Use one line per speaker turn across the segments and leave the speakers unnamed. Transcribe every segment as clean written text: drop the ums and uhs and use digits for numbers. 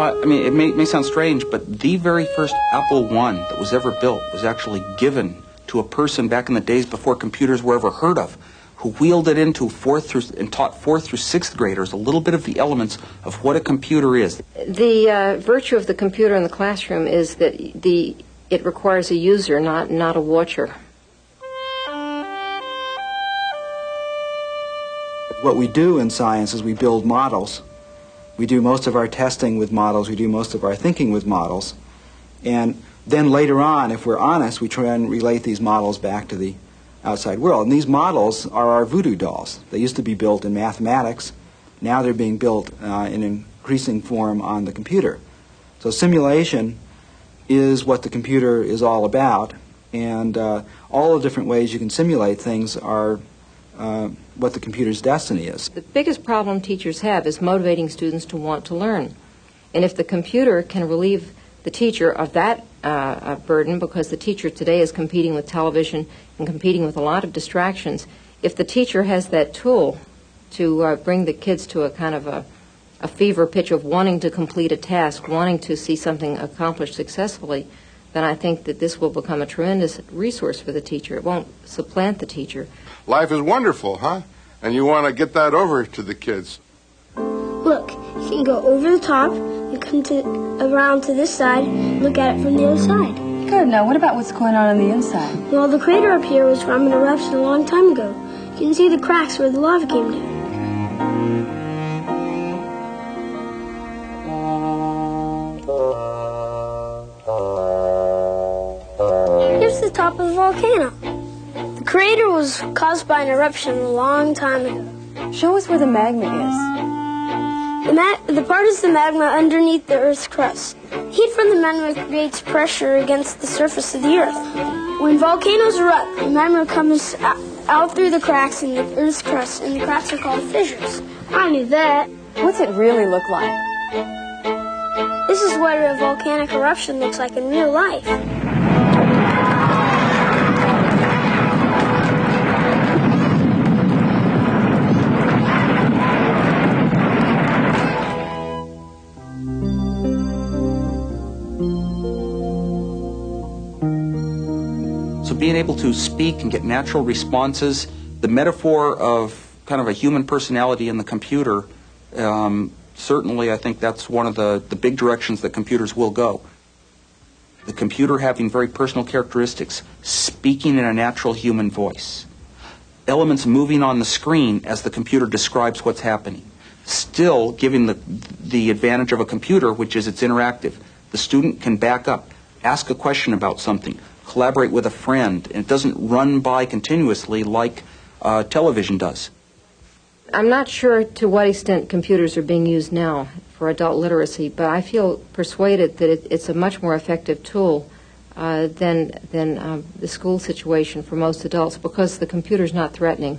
I mean, it may sound strange, but the very first Apple I that was ever built was actually given to a person back in the days before computers were ever heard of, who wheeled it into taught fourth through sixth graders a little bit of the elements of what a computer is.
The virtue of the computer in the classroom is that it requires a user, not a watcher.
What we do in science is we build models. We do most of our testing with models. We do most of our thinking with models. And then later on, if we're honest, we try and relate these models back to the outside world. And these models are our voodoo dolls. They used to be built in mathematics. Now they're being built in increasing form on the computer. So simulation is what the computer is all about. And all the different ways you can simulate things are what the computer's destiny is.
The biggest problem teachers have is motivating students to want to learn. And if the computer can relieve the teacher of that burden, because the teacher today is competing with television and competing with a lot of distractions, if the teacher has that tool to bring the kids to a kind of a fever pitch of wanting to complete a task, wanting to see something accomplished successfully, then I think that this will become a tremendous resource for the teacher. It won't supplant the teacher.
Life is wonderful, huh? And you want to get that over to the kids.
Look, you can go over the top and come around to this side and look at it from the other side.
Good. Now, what about what's going on the inside?
Well, the crater up here was from an eruption a long time ago. You can see the cracks where the lava came down. Here's the top of the volcano. The crater was caused by an eruption a long time ago.
Show us where the magma is.
The part is the magma underneath the Earth's crust. Heat from the magma creates pressure against the surface of the Earth. When volcanoes erupt, the magma comes out through the cracks in the Earth's crust, and the cracks are called fissures. I knew that.
What's it really look like?
This is what a volcanic eruption looks like in real life.
Being able to speak and get natural responses, the metaphor of kind of a human personality in the computer, certainly I think that's one of the big directions that computers will go. The computer having very personal characteristics, speaking in a natural human voice. Elements moving on the screen as the computer describes what's happening. Still giving the advantage of a computer, which is it's interactive. The student can back up, ask a question about something, collaborate with a friend, and it doesn't run by continuously like television does.
I'm not sure to what extent computers are being used now for adult literacy, but I feel persuaded that it's a much more effective tool than the school situation for most adults, because the computer's not threatening.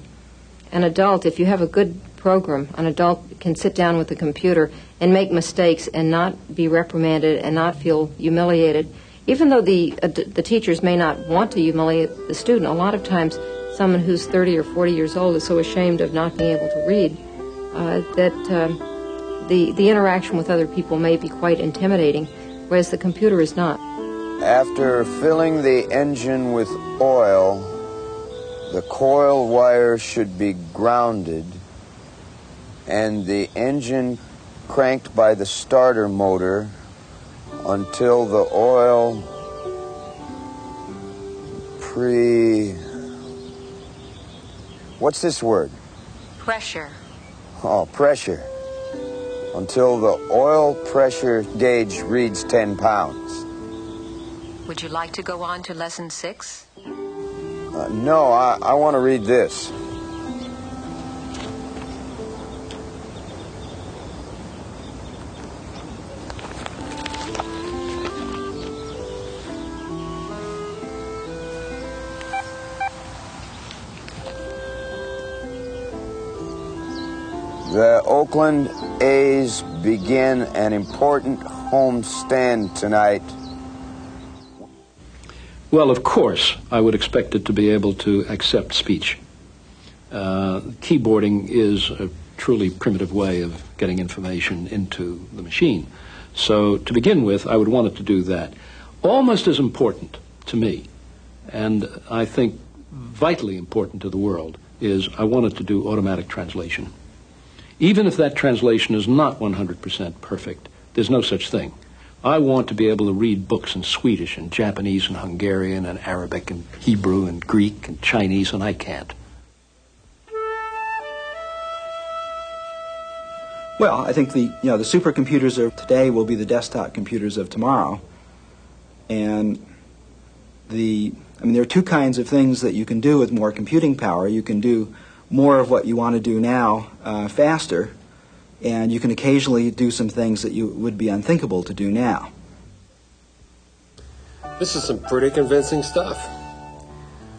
An adult, if you have a good program, an adult can sit down with the computer and make mistakes and not be reprimanded and not feel humiliated. Even though the teachers may not want to humiliate the student, a lot of times someone who's 30 or 40 years old is so ashamed of not being able to read that the interaction with other people may be quite intimidating, whereas the computer is not.
After filling the engine with oil, the coil wire should be grounded and the engine cranked by the starter motor until the oil what's this word?
Pressure.
Oh, pressure. Until the oil pressure gauge reads 10 pounds.
Would you like to go on to lesson 6?
No, I want to read this. The Oakland A's begin an important homestand tonight.
Well, of course, I would expect it to be able to accept speech. Keyboarding is truly primitive way of getting information into the machine. So to begin with, I would want it to do that. Almost as important to me, and I think vitally important to the world, is I want it to do automatic translation. Even if that translation is not 100% perfect, there's no such thing. I want to be able to read books in Swedish and Japanese and Hungarian and Arabic and Hebrew and Greek and Chinese, and I can't.
Well, I think the supercomputers of today will be the desktop computers of tomorrow. And there are two kinds of things that you can do with more computing power. You can do more of what you want to do now faster, and you can occasionally do some things that you would be unthinkable to do now.
This is some pretty convincing stuff.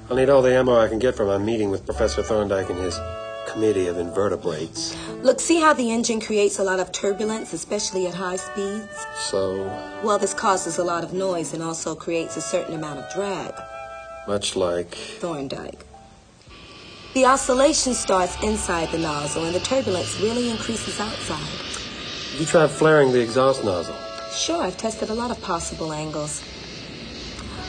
I'll need all the ammo I can get for my meeting with Professor Thorndike and his committee of invertebrates.
Look, see how the engine creates a lot of turbulence, especially at high speeds?
So?
Well, this causes a lot of noise and also creates a certain amount of drag.
Much like?
Thorndike. The oscillation starts inside the nozzle and the turbulence really increases outside.
You tried flaring the exhaust nozzle?
Sure, I've tested a lot of possible angles.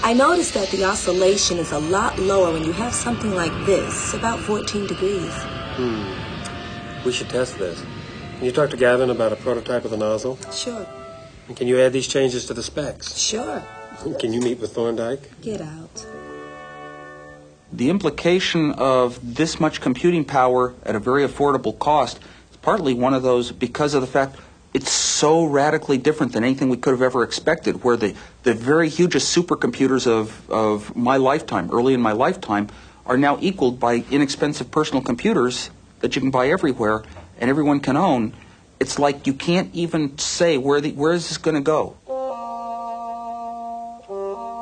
I noticed that the oscillation is a lot lower when you have something like this, about 14 degrees.
We should test this. Can you talk to Gavin about a prototype of the nozzle?
Sure.
And can you add these changes to the specs?
Sure.
Can you meet with Thorndike?
Get out.
The implication of this much computing power at a very affordable cost is partly one of those because of the fact it's so radically different than anything we could have ever expected, where the very hugest supercomputers of my lifetime, early in my lifetime, are now equaled by inexpensive personal computers that you can buy everywhere and everyone can own. It's like you can't even say where is this going to go.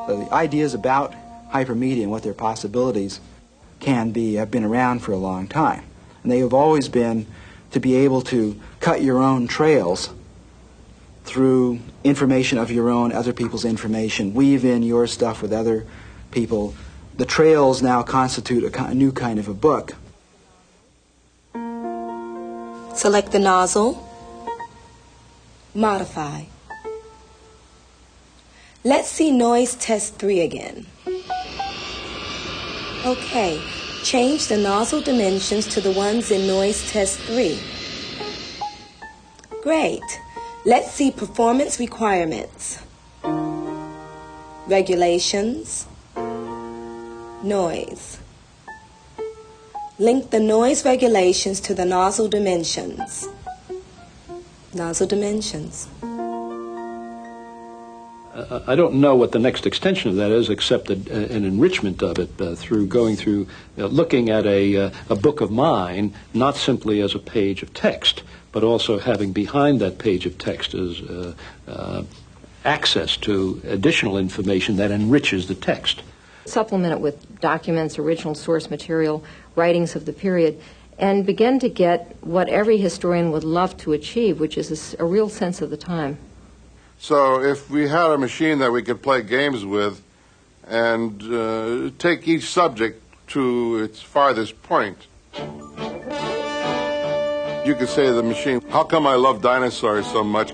So the ideas about hypermedia and what their possibilities can be have been around for a long time. And they have always been to be able to cut your own trails through information of your own, other people's information, weave in your stuff with other people. The trails now constitute a new kind of a book.
Select the nozzle. Modify. Let's see noise test 3 again. Okay, change the nozzle dimensions to the ones in noise test 3. Great. Let's see performance requirements. Regulations. Noise. Link the noise regulations to the nozzle dimensions. Nozzle dimensions.
I don't know what the next extension of that is, except an enrichment of it through going through, looking at a book of mine, not simply as a page of text, but also having behind that page of text is access to additional information that enriches the text.
Supplement it with documents, original source material, writings of the period, and begin to get what every historian would love to achieve, which is a real sense of the time.
So if we had a machine that we could play games with and take each subject to its farthest point, you could say to the machine, how come I love dinosaurs so much?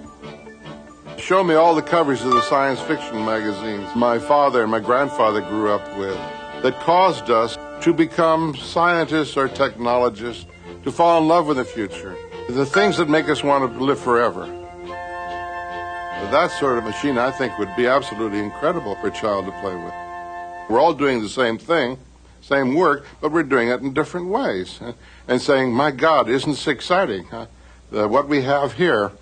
Show me all the covers of the science fiction magazines my father and my grandfather grew up with that caused us to become scientists or technologists, to fall in love with the future, the things that make us want to live forever. That sort of machine, I think, would be absolutely incredible for a child to play with. We're all doing the same thing, same work, but we're doing it in different ways. And saying, my God, isn't this exciting? What we have here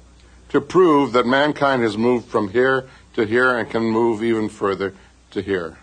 to prove that mankind has moved from here to here and can move even further to here.